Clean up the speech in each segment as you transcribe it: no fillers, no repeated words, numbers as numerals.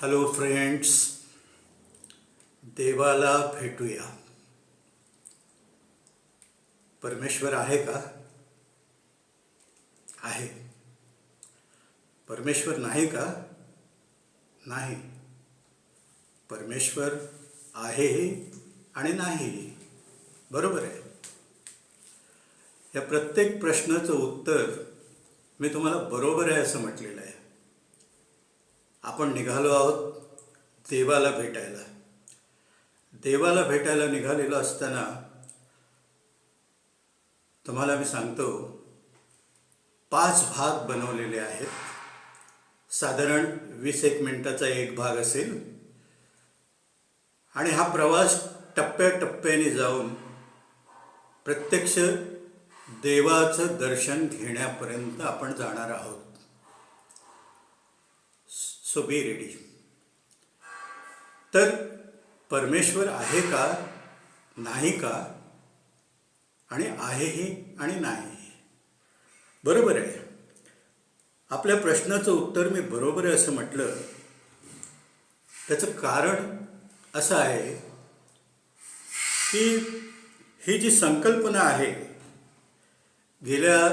Hello friends, देवाला भेटूया. परमेश्वर आहे का? आहे. परमेश्वर नाही का? नाही. परमेश्वर आहेही आणि नाहीही. बरोबर आहे. या प्रत्येक प्रश्नाचं उत्तर मी तुम्हाला बरोबर आहे असं म्हटलेलं आहे. आपण निघालो आहोत देवाला भेटायला. देवाला भेटायला निघालेलो असताना तुम्हाला मी सांगतो, 5 भाग बनवलेले आहेत. साधारण 20-1 मिनिटाचा एक भाग असेल आणि हा प्रवास टप्प्याटप्प्याने जाऊन प्रत्यक्ष देवाचं दर्शन घेण्यापर्यंत आपण जाणार आहोत. So be ready. तर परमेश्वर आहे का, नाही का, आणि आहेही आणि नाहीही. बरोबर आहे. आपल्या प्रश्नाचं उत्तर मी बरोबर आहे असं म्हटलं, त्याचं कारण असं आहे की ही जी संकल्पना आहे गेल्या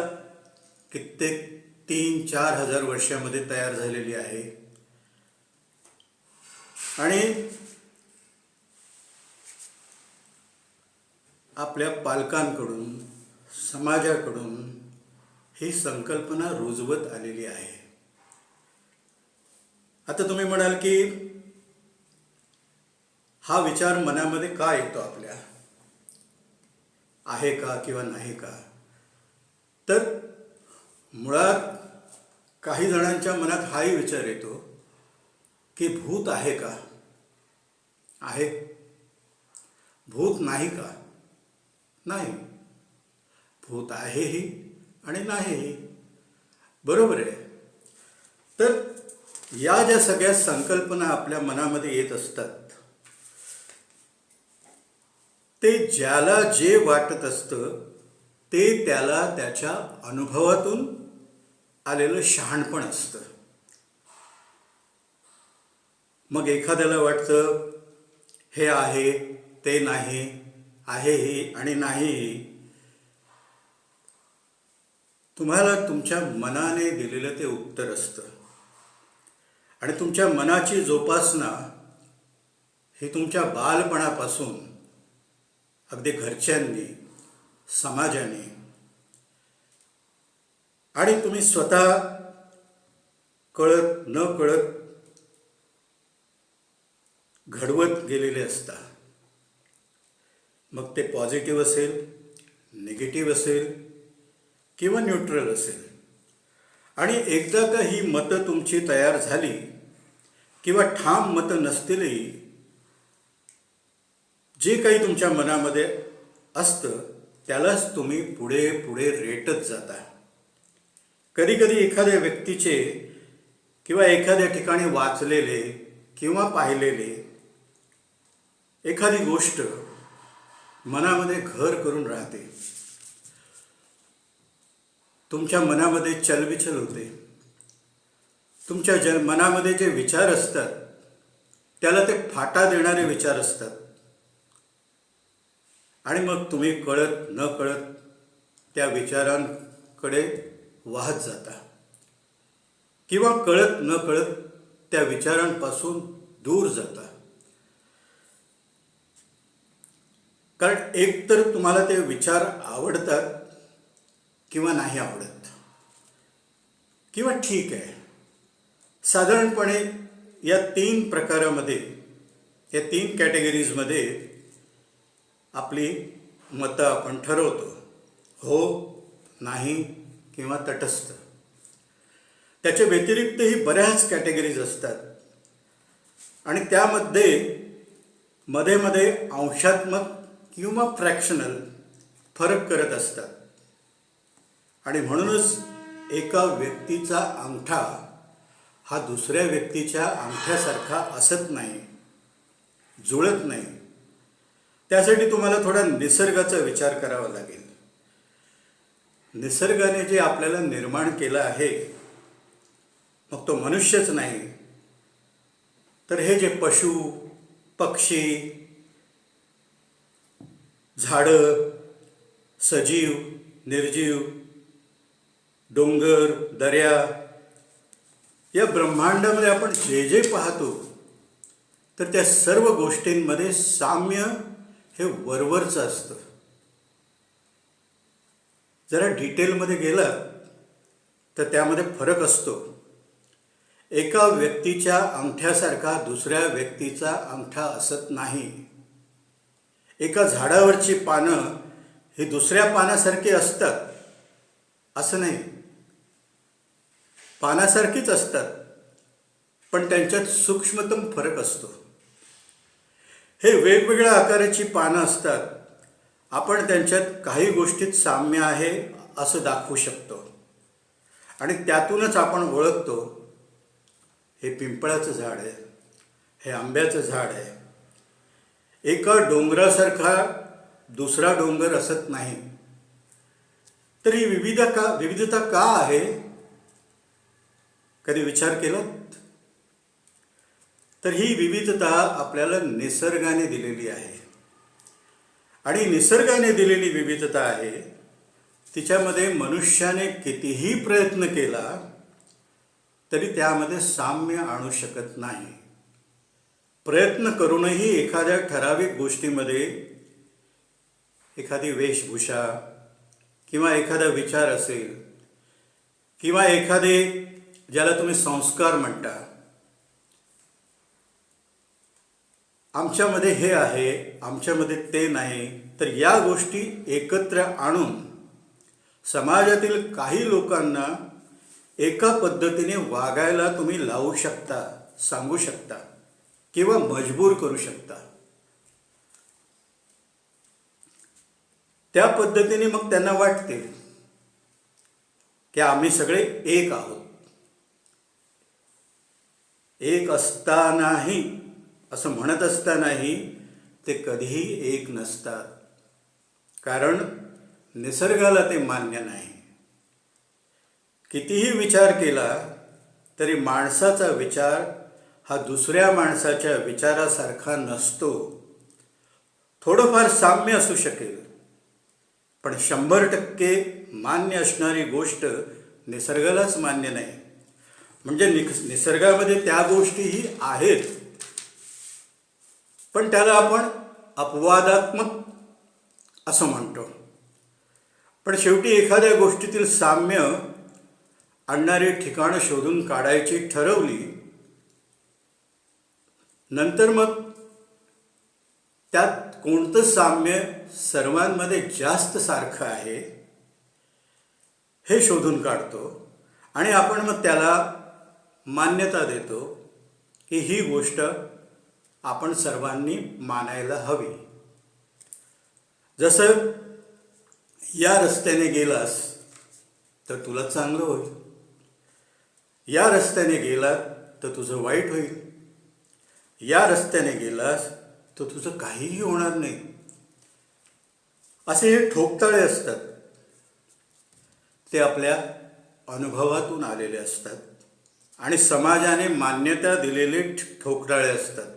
कित्येक 3-4 हजार वर्षामध्ये तयार झालेली आहे आणि आपल्या पालकांकडून, समाजाकडून ही संकल्पना रुजवत आलेली आहे. आता तुम्ही म्हणाल की हा विचार मनामध्ये का येतो आपल्या, आहे का किंवा नाही का? तर मुळात काही जणांच्या मनात हाही विचार येतो की भूत आहे का? आहे. भूत नाही का? नाही. भूत आहेही आणि नाहीही. बरोबर आहे. तर या ज्या सगळ्या संकल्पना आपल्या मनामध्ये येत असतात, ते ज्याला जे वाटत असतं ते त्याला त्याच्या अनुभवातून आलेलं शहाणपण असतं. मग एखाद्याला वाटतं हे आहे, ते नाही, आहेही आणि नाहीही. तुम्हाला तुमच्या मनाने दिलेलं ते उत्तर असतं आणि तुमच्या मनाची जोपासना ही तुमच्या बालपणापासून अगदी घरच्यांनी, समाजाने आणि तुम्ही स्वतः कळत न कळत घडवत गेलेले असता. मग ते पॉझिटिव्ह असेल, निगेटिव्ह असेल किंवा न्यूट्रल असेल. आणि एकदा का ही मतं तुमची तयार झाली किंवा ठाम मतं नसतीलही, जे काही तुमच्या मनामध्ये असतं त्यालाच तुम्ही पुढे पुढे रेटत जाता. कधी कधी एखाद्या व्यक्तीचे किंवा एखाद्या ठिकाणी वाचलेले किंवा पाहिलेले एखादी गोष्ट मनामध्ये घर करून राहते. तुमच्या मनामध्ये चलबिचल होते. तुमच्या मनामध्ये जे विचार असतात त्याला ते फाटा देणारे विचार असतात आणि मग तुम्ही कळत न कळत त्या विचारांकडे वाहत जाता किंवा कळत न कळत त्या विचारांपासून दूर जाता. कारण एकतर तुम्हाला ते विचार आवडतात किंवा नाही आवडत किंवा ठीक आहे. साधारणपणे या 3 प्रकारामध्ये, या 3 कॅटेगरीजमध्ये आपली मतं आपण ठरवतो. हो, नाही किंवा तटस्थ. त्याच्या व्यतिरिक्तही बऱ्याच कॅटेगरीज असतात आणि त्यामध्ये मध्ये मध्ये अंशात्मक किंवा फ्रॅक्शनल फरक करत असतात. आणि म्हणूनच एका व्यक्तीचा अंगठा हा दुसऱ्या व्यक्तीच्या अंगठ्यासारखा असत नाही, जुळत नाही. त्यासाठी तुम्हाला थोडा निसर्गाचा विचार करावा लागेल. निसर्गाने जे आपल्याला निर्माण केलं आहे, मग तो मनुष्यच नाही तर हे जे पशु, पक्षी, झाडं, सजीव, निर्जीव, डोंगर, दऱ्या, या ब्रह्मांडामध्ये आपण जे जे पाहतो तर त्या सर्व गोष्टींमध्ये साम्य हे वरवरचं असतं. जरा डिटेलमध्ये गेलं तर त्यामध्ये फरक असतो. एका व्यक्तीच्या अंगठ्यासारखा दुसऱ्या व्यक्तीचा अंगठा असत नाही. एका झाडावरची पानं ही दुसऱ्या पानासारखी असतात असं नाही. पानासारखीच असतात, पण त्यांच्यात सूक्ष्मतम फरक असतो. हे वेगवेगळ्या आकाराची पानं असतात. आपण त्यांच्यात काही गोष्टीत साम्य आहे असं दाखवू शकतो आणि त्यातूनच आपण ओळखतो हे पिंपळाचं झाड आहे, हे आंब्याचं झाड आहे. एका डोंगरासारखा दुसरा डोंगर असत नाही. तर ही विविधता का आहे? कधी विचार केला? तर ही विविधता आपल्याला निसर्गाने दिलेली आहे आणि निसर्गाने दिलेली विविधता आहे. तिच्यामध्ये मनुष्याने कितीही प्रयत्न केला तरी त्यामध्ये साम्य आणू शकत नाही. प्रयत्न करूनही एखाद्या ठराविक गोष्टीमध्ये एखादी वेशभूषा किंवा एखादा विचार असेल किंवा एखादे ज्याला तुम्ही संस्कार म्हणता, आमच्यामध्ये हे आहे, आमच्यामध्ये ते नाही, तर या गोष्टी एकत्र आणून समाजातील काही लोकांना एका पद्धतीने वागायला तुम्ही लावू शकता, सांगू शकता किंवा मजबूर करू शकता. त्या पद्धतीने मग त्यांना वाटते की आम्ही सगळे एक आहोत. एक असतानाही, असं म्हणत असतानाही ते कधीही एक नसतात, कारण निसर्गाला ते मान्य नाही. कितीही विचार केला तरी माणसाचा विचार हा दुसऱ्या माणसाच्या विचारासारखा नसतो. थोडंफार साम्य असू शकेल, पण 100% मान्य असणारी गोष्ट निसर्गालाच मान्य नाही. म्हणजे निसर्गामध्ये त्या गोष्टीही आहेत, पण त्याला आपण अपवादात्मक असं म्हणतो. पण शेवटी एखाद्या गोष्टीतील साम्य आणणारी ठिकाणं शोधून काढायची ठरवली, नंतर मग त्यात कोणतं साम्य सर्वांमध्ये जास्त सारखं आहे हे शोधून काढतो आणि आपण मग त्याला मान्यता देतो की ही गोष्ट आपण सर्वांनी मानायला हवी. जसं या रस्त्याने गेलास तर तुला चांगलं होईल, या रस्त्याने गेलात तर तुझं वाईट होईल, या रस्त्याने गेलास तर तुझं काहीही होणार नाही. असे हे ठोकताळे असतात. ते आपल्या अनुभवातून आलेले असतात आणि समाजाने मान्यता दिलेले ठोकताळे असतात.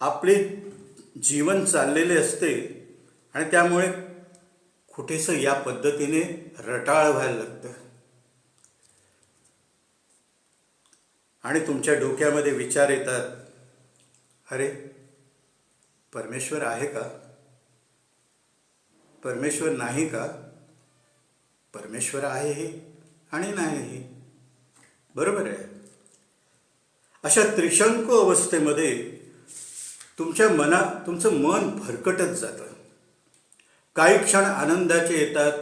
आपले जीवन चाललेले असते आणि त्यामुळे कुठेसं या पद्धतीने रटाळ व्हायला लागतं आणि तुमच्या डोक्यामध्ये विचार येतात, अरे परमेश्वर आहे का? परमेश्वर नाही का? परमेश्वर आहेही आणि नाहीही. बरोबर आहे. अशा त्रिशंकू अवस्थेमध्ये तुमचं मन भरकटत जातं. काही क्षण आनंदाचे येतात,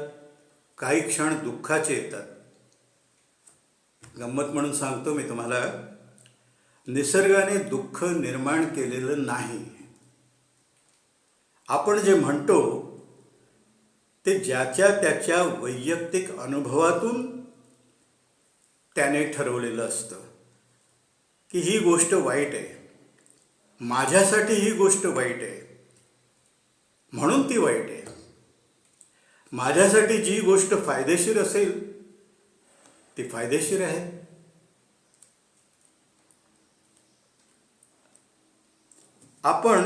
काही क्षण दुःखाचे येतात. गंमत म्हणून सांगतो मी तुम्हाला, निसर्गाने दुःख निर्माण केलेलं नाही. आपण जे म्हणतो ते ज्याच्या त्याच्या वैयक्तिक अनुभवातून त्याने ठरवलेलं असतं की ही गोष्ट वाईट आहे, माझ्यासाठी ही गोष्ट वाईट आहे म्हणून ती वाईट आहे. माझ्यासाठी जी गोष्ट फायदेशीर असेल ती फायदेशीर आहे. आपण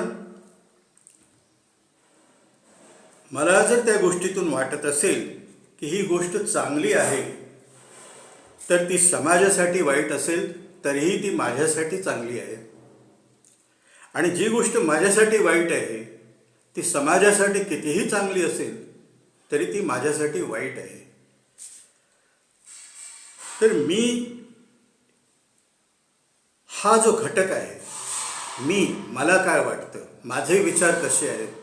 मला जर त्या गोष्टीतून वाटत असेल की ही गोष्ट चांगली आहे, तर ती समाजासाठी वाईट असेल तरीही ती माझ्यासाठी चांगली आहे. आणि जी गोष्ट माझ्यासाठी वाईट आहे ती समाजासाठी कितीही चांगली असेल तरी ती माझ्यासाठी वाईट आहे. तर मी हा जो घटक आहे, मला काय वाटतं, माझे विचार कसे आहेत,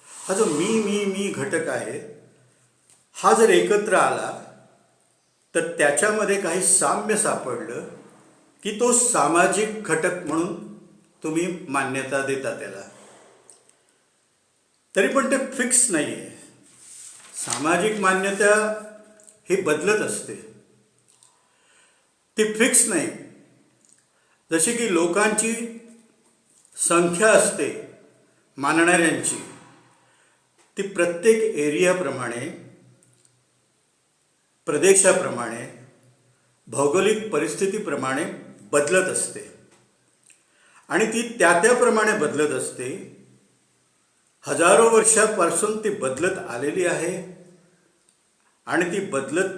हा जो मी घटक आहे, हा जर एकत्र आला तर त्याच्यामध्ये काही साम्य सापडलं की तो सामाजिक घटक म्हणून तुम्ही मान्यता देता त्याला. तरी पण ते फिक्स नाही आहे. सामाजिक मान्यता ही बदलत असते, ती फिक्स नाही. जशी की लोकांची संख्या असते मानणाऱ्यांची, ती प्रत्येक एरियाप्रमाणे, प्रदेशाप्रमाणे, भौगोलिक परिस्थितीप्रमाणे बदलत असते. आणि ती त्याप्रमाणे बदलत असते. हजारो वर्षापासून ती बदलत आलेली आहे आणि ती बदलत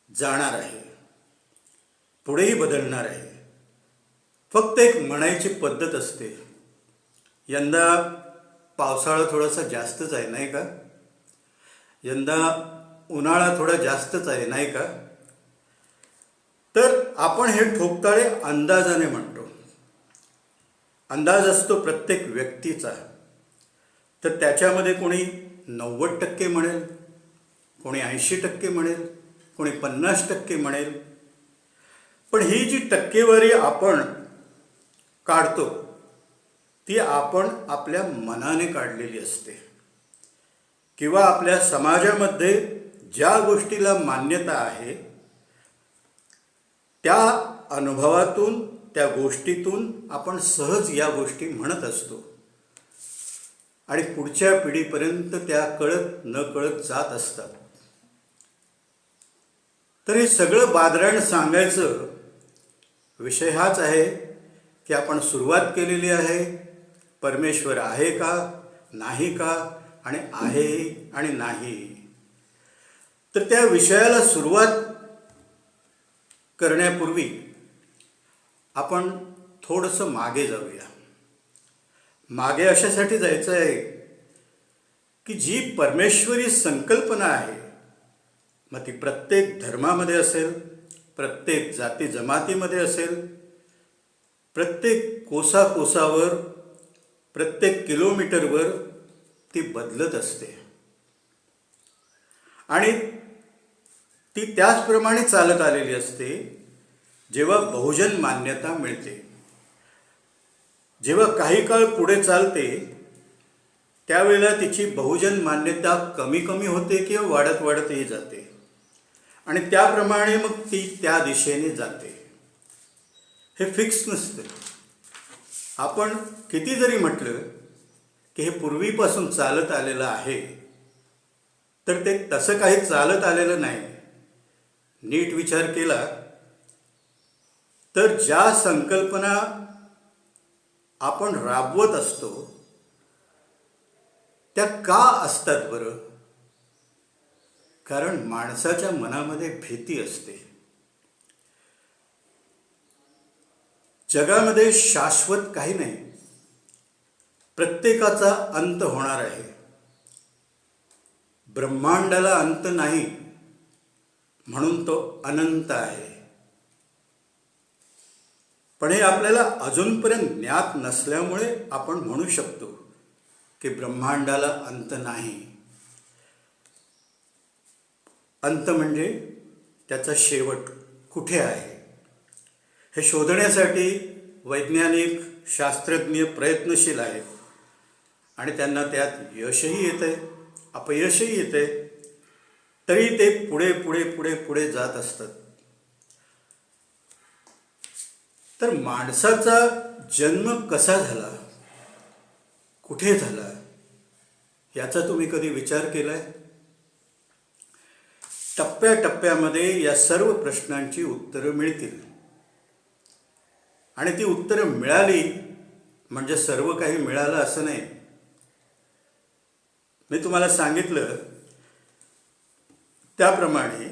जाणार आहे, पुढेही बदलणार आहे. फक्त एक म्हणायची पद्धत असते, यंदा पावसाळा थोडासा जास्तच आहे नाही का, यंदा उन्हाळा थोडा जास्तच आहे नाही का. तर आपण हे ठोकताळे अंदाजाने म्हणतो. अंदाज असतो प्रत्येक व्यक्तीचा. तर त्याच्यामध्ये कोणी 90% म्हणेल, कोणी 80% म्हणेल, कोणी 50% म्हणेल. पण ही जी टक्केवारी आपण काढतो ती आपण आपल्या मनाने काढलेली असते, किंवा आपल्या समाजामध्ये ज्या गोष्टीला मान्यता आहे त्या अनुभवातून, त्या गोष्टीतून आपण सहज या गोष्टी म्हणत असतो आणि पुढच्या पिढीपर्यंत त्या कळत न कळत जात असतात. तर हे सगळं बादराण सांगायचं विषय हाच आहे की आपण सुरुवात केलेली आहे. परमेश्वर आहे का, नाही का, आणि आहे आणि नाही. तर त्या विषयाला सुरुवात करण्यापूर्वी आपण थोडंसं मागे जाऊया. मागे अशासाठी जायचं आहे की जी परमेश्वरी संकल्पना आहे, मग ती प्रत्येक धर्मामध्ये असेल, प्रत्येक जाती जमातीमध्ये असेल, प्रत्येक कोसाकोसावर, प्रत्येक किलोमीटरवर ती बदलत असते आणि ती त्याचप्रमाणे चालत आलेली असते. जेव्हा बहुजन मान्यता मिळते, जेव्हा काही काळ पुढे चालते, त्यावेळेला तिची बहुजन मान्यता कमी कमी होते किंवा वाढत वाढतही जाते आणि त्याप्रमाणे मग ती त्या दिशेने जाते. हे फिक्स नसतं. आपण किती जरी म्हटलं की हे पूर्वीपासून चालत आलेलं आहे, तर ते तसं काही चालत आलेलं नाही. नीट विचार केला तर ज्या संकल्पना आपण राबवत असतो त्या का असतात बरं? कारण माणसाच्या मनामध्ये भीती असते. जगामध्ये शाश्वत काही नाही, प्रत्येकाचा अंत होणार आहे. ब्रह्मांडाला अंत नाही म्हणून तो अनंत आहे. पण हे आपल्याला अजूनपर्यंत ज्ञात नसल्यामुळे आपण म्हणू शकतो की ब्रह्मांडाला अंत नाही. अंत म्हणजे त्याचा शेवट कुठे आहे हे शोधण्यासाठी वैज्ञानिक शास्त्रज्ञ प्रयत्नशील आहेत आणि त्यांना त्यात यशही येतंय, अपयशही येतंय, तरी ते पुढे पुढे पुढे पुढे जात असतात. तर माणसाचा जन्म कसा झाला, कुठे झाला, याचा तुम्ही कधी विचार केलाय? टप्प्याटप्प्यामध्ये या सर्व प्रश्नांची उत्तरं मिळतील आणि ती उत्तरं मिळाली म्हणजे सर्व काही मिळालं असं नाही. मी तुम्हाला सांगितलं त्याप्रमाणे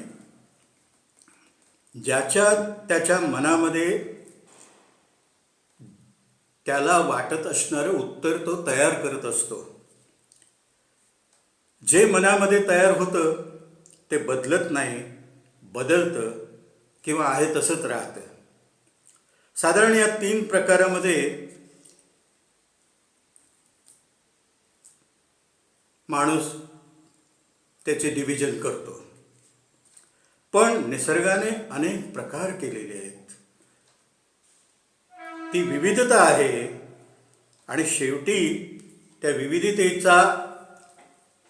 ज्याच्या त्याच्या मनामध्ये त्याला वाटत असणारं उत्तर तो तयार करत असतो. जे मनामध्ये तयार होतं ते बदलत नाही, बदलतं किंवा आहे तसंच राहतं. साधारण या 3 प्रकारामध्ये माणूस त्याचे डिव्हिजन करतो. पण निसर्गाने अनेक प्रकार केलेले आहेत. ती विविधता आहे आणि शेवटी त्या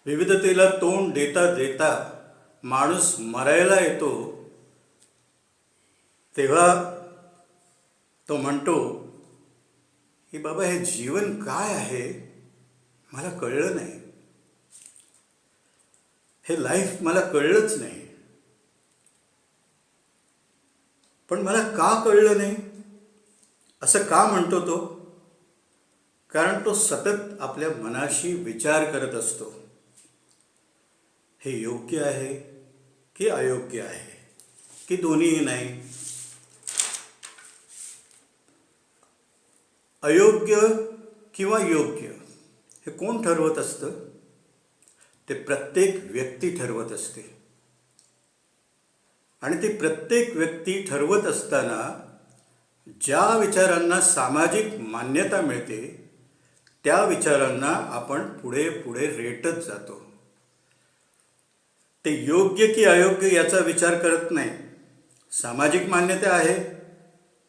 विविधतेला तोंड देता देता माणूस मरायला येतो. तेव्हा तो म्हणतो की बाबा हे जीवन काय आहे मला कळलं नाही, हे लाईफ मला कळलंच नाही. पण मला का कळलं नाही असं का म्हणतो तो? कारण तो सतत आपल्या मनाशी विचार करत असतो. हे योग्य आहे की अयोग्य आहे की दोन्हीही नाही. अयोग्य किंवा योग्य हे कोण ठरवत असतं? ते प्रत्येक व्यक्ती ठरवत असते. आणि ती प्रत्येक व्यक्ती ठरवत असताना ज्या विचारांना सामाजिक मान्यता मिळते त्या विचारांना आपण पुढे पुढे रेटत जातो. ते योग्य की अयोग्य याचा विचार करत नाही. सामाजिक मान्यता आहे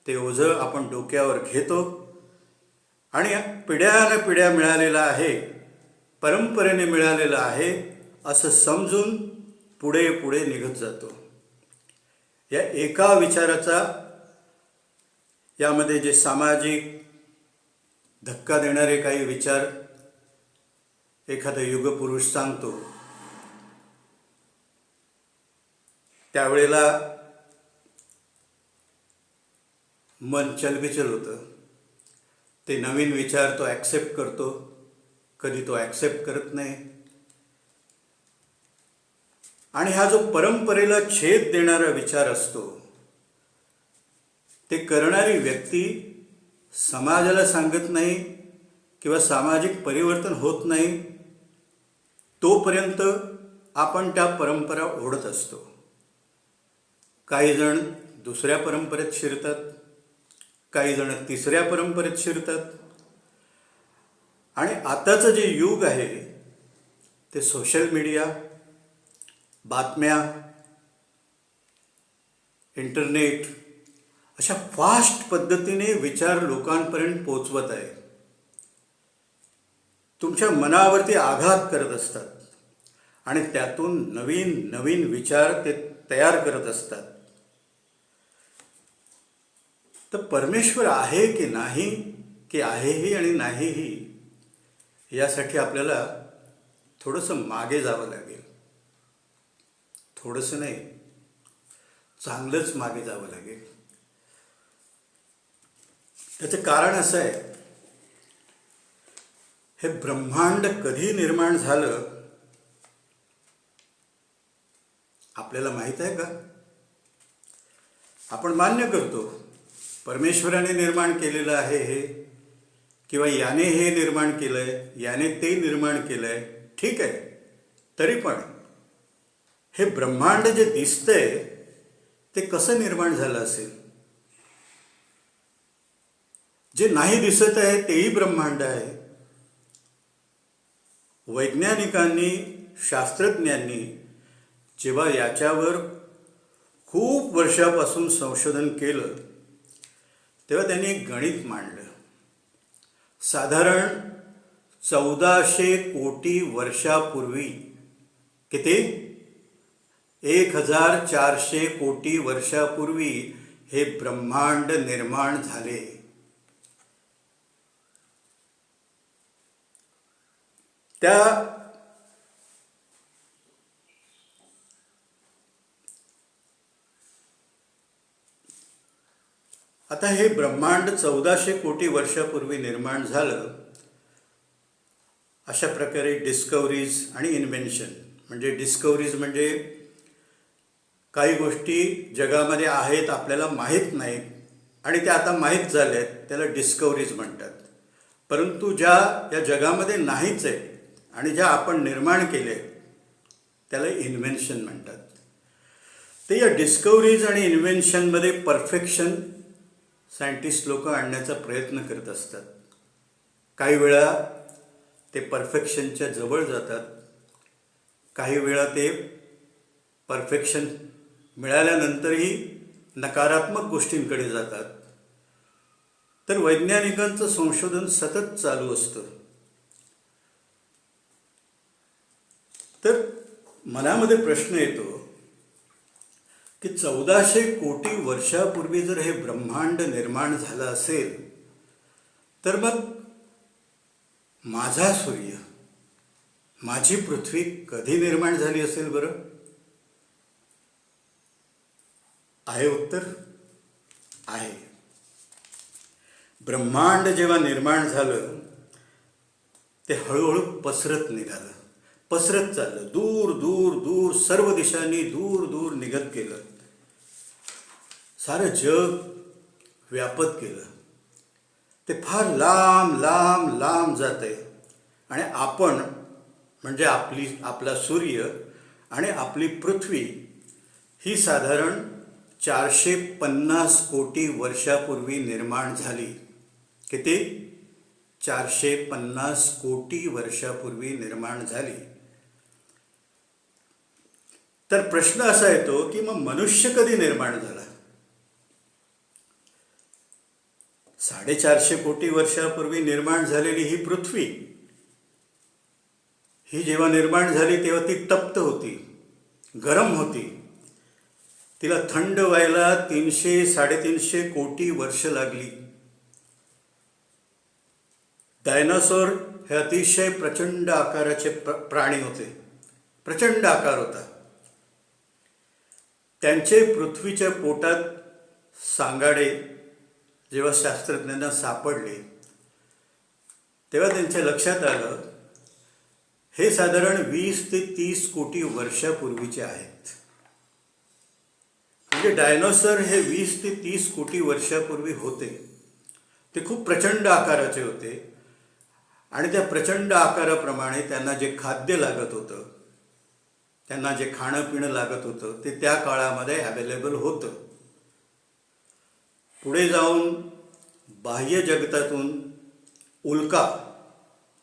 ते ओझं आपण डोक्यावर घेतो आणि पिढ्यानं पिढ्या मिळालेला आहे, परंपरेने मिळालेला आहे असं समजून पुढे पुढे निघत जातो. या एका विचाराचा यामध्ये जे सामाजिक धक्का देणारे काही विचार एखादा युगपुरुष सांगतो त्यावेळेला मन चलबिचल होतं. ते नवीन विचार तो ॲक्सेप्ट करतो, कधी तो ॲक्सेप्ट करत नाही. आणि हा जो परंपरेला छेद देणारा विचार असतो ते करणारी व्यक्ती समाजाला सांगत नाही किंवा सामाजिक परिवर्तन होत नाही तोपर्यंत आपण त्या परंपरा ओढत असतो. काही जण दुसऱ्या परंपरेत शिरतात, काही जण तिसऱ्या परंपरेत शिरतात. आणि आताचं जे युग आहे ते सोशल मीडिया, बातम्या, इंटरनेट अशा फास्ट पद्धतीने विचार लोकांपर्यंत पोचवत आहे. तुमच्या मनावरती आघात करत असतात आणि त्यातून नवीन नवीन विचार ते तयार करत असतात. तर परमेश्वर आहे की नाही, की आहेही आणि नाहीही, यासाठी आपल्याला थोडंसं मागे जावं लागेल. थोडंसं नाही, चांगलंच मागे जावं लागेल. त्याचं कारण असं आहे, हे ब्रह्मांड कधी निर्माण झालं आपल्याला माहीत आहे का? आपण मान्य करतो परमेश्वराने निर्माण केलेलं आहे हे, किंवा याने हे निर्माण केलंय, याने ते निर्माण केलंय, ठीक आहे. तरी पण हे ब्रह्मांड जे दिसतंय ते कसं निर्माण झालं असेल? जे नाही दिसत आहे तेही ब्रह्मांड आहे. वैज्ञानिकांनी, शास्त्रज्ञांनी जेव्हा याच्यावर खूप वर्षापासून संशोधन केलं तेव्हा त्यांनी एक गणित मांडलं. साधारण 1400 कोटी वर्षापूर्वी, किती? 1400 कोटी वर्षापूर्वी हे ब्रह्मांड निर्माण झाले. त्या आता हे ब्रह्मांड 1400 कोटी वर्षापूर्वी निर्माण झालं. अशा प्रकारे डिस्कवरीज आणि इन्व्हेन्शन, म्हणजे डिस्कवरीज म्हणजे काही गोष्टी जगामध्ये आहेत आपल्याला माहीत नाहीत आणि त्या आता माहीत झाल्या आहेत, त्याला डिस्कवरीज म्हणतात. परंतु ज्या या जगामध्ये नाहीच आहेत आणि ज्या आपण निर्माण केल्या आहेत त्याला इन्व्हेन्शन म्हणतात. ते या डिस्कवरीज आणि इन्व्हेन्शनमध्ये परफेक्शन सायंटिस्ट लोक आणण्याचा प्रयत्न करत असतात. काही वेळा ते परफेक्शनच्या जवळ जातात, काही वेळा ते परफेक्शन मिळाल्यानंतरही नकारात्मक गोष्टींकडे जातात. तर वैज्ञानिकांचं संशोधन सतत चालू असतं. तर मनामध्ये प्रश्न येतो की 1400 कोटी वर्षापूर्वी जर हे ब्रह्मांड निर्माण झालं असेल तर मग माझा सूर्य, माझी पृथ्वी कधी निर्माण झाली असेल बरं? आहे उत्तर? आहे. ब्रह्मांड जेव्हा निर्माण झालं ते हळूहळू पसरत निघालं, पसरत चाललं, दूर दूर दूर सर्व दिशांनी दूर दूर निघत गेलं, सारं जग व्यापत गेलं. ते फार लांब लांब लांब जाते आणि आपण म्हणजे आपला सूर्य आणि आपली पृथ्वी ही साधारण 450 कोटी वर्षापूर्वी निर्माण झाली. किती? 450 कोटी वर्षापूर्वी निर्माण झाली. तर प्रश्न असा येतो की मग मनुष्य कधी निर्माण झाला? 450 कोटी वर्षापूर्वी निर्माण झालेली ही पृथ्वी, ही जेव्हा निर्माण झाली तेव्हा ती तप्त होती, गरम होती. तिला थंड व्हायला 300-350 कोटी वर्ष लागली. डायनासोर हे अतिशय प्रचंड आकाराचे प्राणी होते, प्रचंड आकार होता. त्यांचे पृथ्वीच्या पोटात सांगाडे जेव्हा शास्त्रज्ञांना सापडले तेव्हा त्यांच्या लक्षात आलं हे साधारण 20 ते 30 कोटी वर्षापूर्वीचे आहेत. म्हणजे डायनोसॉर हे 20 ते 30 कोटी वर्षापूर्वी होते. ते खूप प्रचंड आकाराचे होते आणि त्या प्रचंड आकाराप्रमाणे त्यांना जे खाद्य लागत होतं, त्यांना जे खाणं पिणं लागत होतं ते त्या काळामध्ये अवेलेबल होतं. पुढे जाऊन बाह्य जगतातून उल्का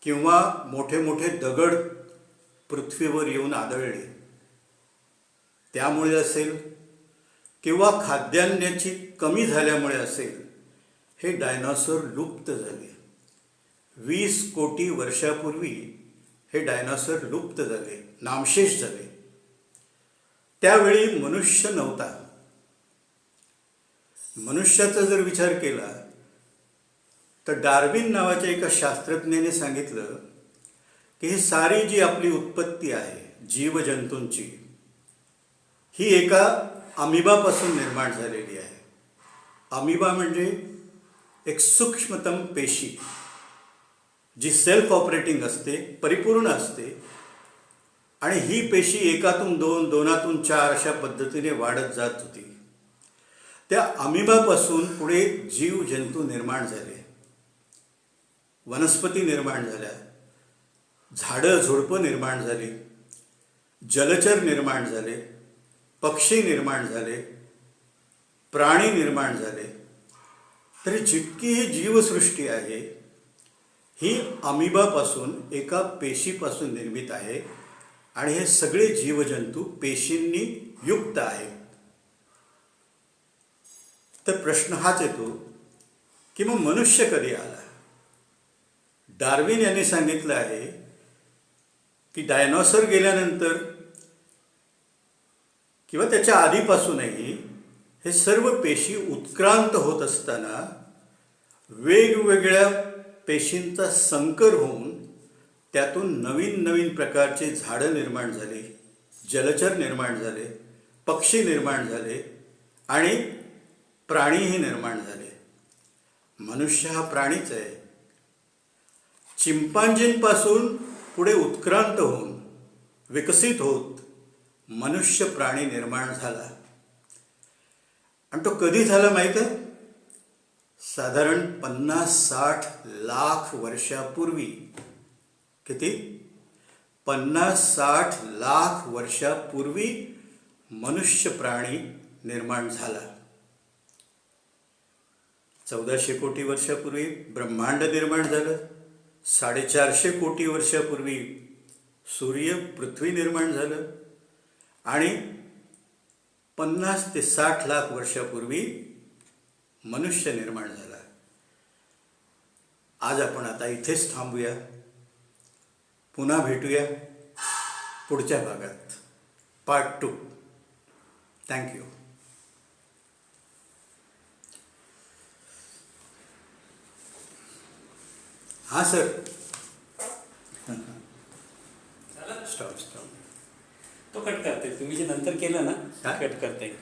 किंवा मोठे मोठे दगड पृथ्वीवर येऊन आदळले, त्यामुळे असेल किंवा खाद्यान्नाची कमी झाल्यामुळे असेल हे डायनासोर लुप्त झाले. 20 कोटी वर्षापूर्वी हे डायनासोर लुप्त झाले, नामशेष झाले. त्यावेळी मनुष्य नव्हता. मनुष्याचा जर विचार केला तर डार्विन नावाच्या एका शास्त्रज्ञाने सांगितलं की ही सारी जी आपली उत्पत्ती आहे जीवजंतूंची ही एका अमिबापासून निर्माण झालेली आहे. अमिबा म्हणजे एक सूक्ष्मतम पेशी जी सेल्फ ऑपरेटिंग असते, परिपूर्ण असते आणि ही पेशी एकातून 2, 2तून 4 अशा पद्धतीने वाढत जात होती. त्या अमिबापासून पुढे जीवजंतू निर्माण झाले, वनस्पती निर्माण झाल्या, झाडं झुडपं निर्माण झाली, जलचर निर्माण झाले, पक्षी निर्माण झाले, प्राणी निर्माण झाले. तरी जितकी ही जीवसृष्टी आहे ही अमिबापासून एका पेशीपासून निर्मित आहे आणि हे सगळे जीवजंतू पेशींनी युक्त आहेत. तर प्रश्न हाच येतो की मग मनुष्य कधी आला? डार्विन यांनी सांगितलं आहे की डायनॉसॉर गेल्यानंतर किंवा त्याच्या आधीपासूनही हे सर्व पेशी उत्क्रांत होत असताना वेगवेगळ्या पेशींचा संकर होऊन त्यातून नवीन नवीन प्रकारचे झाडं निर्माण झाली, जलचर निर्माण झाले, पक्षी निर्माण झाले आणि प्राणीही निर्माण झाले. मनुष्य हा प्राणीच आहे. चिंपांजींपासून पुढे उत्क्रांत होऊन विकसित होत मनुष्य प्राणी निर्माण झाला. आणि तो कधी झाला माहीत आहे? साधारण 50-60 लाख वर्षापूर्वी. किती? 50-60 लाख वर्षापूर्वी मनुष्य प्राणी निर्माण झाला. 1400 कोटी वर्षापूर्वी ब्रह्मांड निर्माण झालं. 450 कोटी वर्षापूर्वी सूर्य पृथ्वी निर्माण झालं. आणि 50 ते 60 लाख वर्षापूर्वी मनुष्य निर्माण झाला. आज आपण आता इथेच थांबूया. पुन्हा भेटूया पुढच्या भागात, पार्ट 2. थँक्यू. हां सर. झालं? स्टॉप. तो कट करते. तुम्ही जे नंतर केलं ना काय? कट करता येईल.